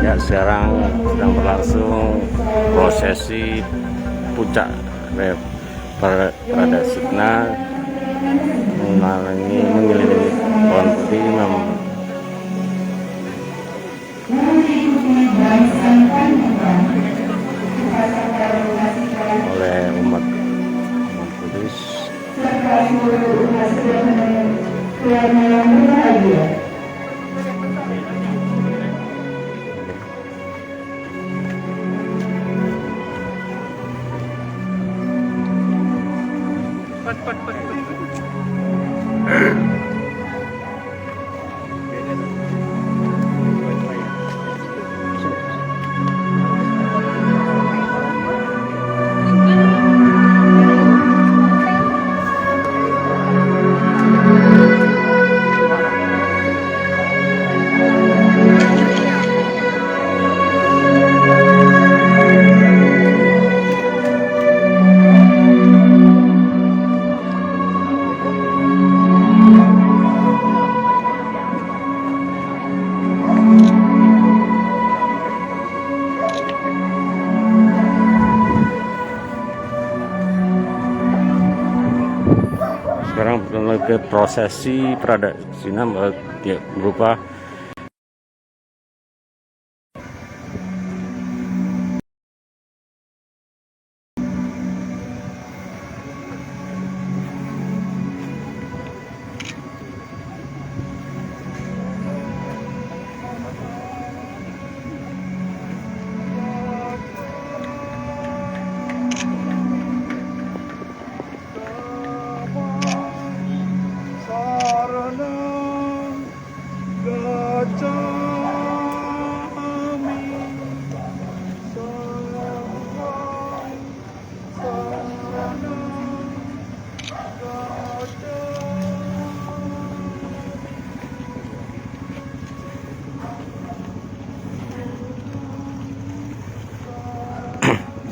Ya, sekarang sedang berlangsung prosesi puncak Pradaksina mengelilingi pohon putih oleh umat Buddhis. Sekarang ke prosesi Pradaksina berupa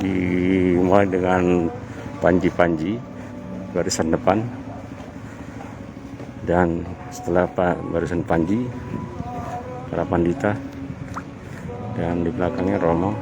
dimulai dengan panji-panji barisan depan, dan setelah barisan panji para pandita, dan di belakangnya Romo.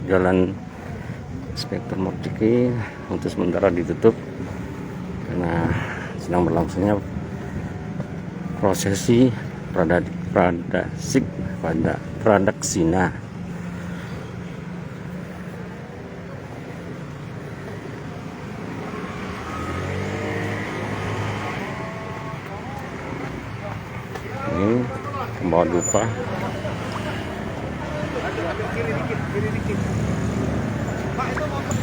Jalan Inspektur Mardiki untuk sementara ditutup karena sedang berlangsungnya prosesi Pradaksina. Ini pembawa dupa. Kiri dikit. Pak, itu motor.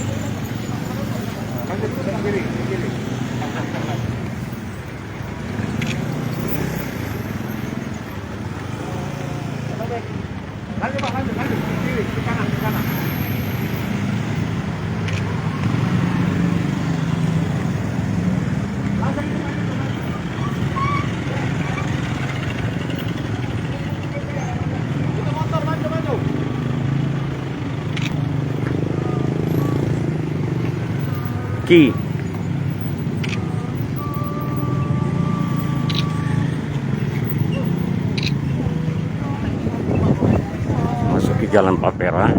Kiri. Lanjut, Pak, lanjut. Kiri, ke kanan. Itu motor, maju. Ki. Jalan Papera.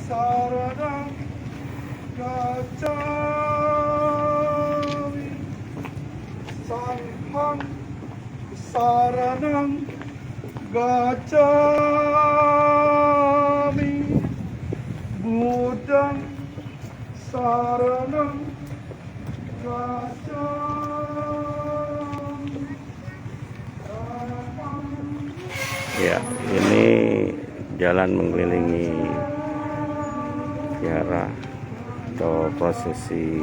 Saranam gacchami sangham saranam gacchami buddham saranam gacchami. Ya, ini jalan mengelilingi vihara atau prosesi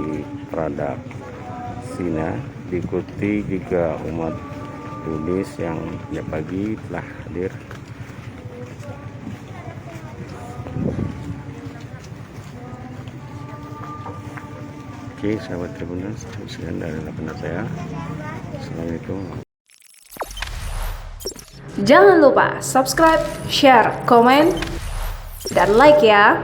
Pradaksina, diikuti juga umat Buddhis yang sejak pagi telah hadir. Oke, sahabat Tribuners, sekian dari laporan saya. Assalamualaikum. Jangan lupa subscribe, share, komen, dan like ya.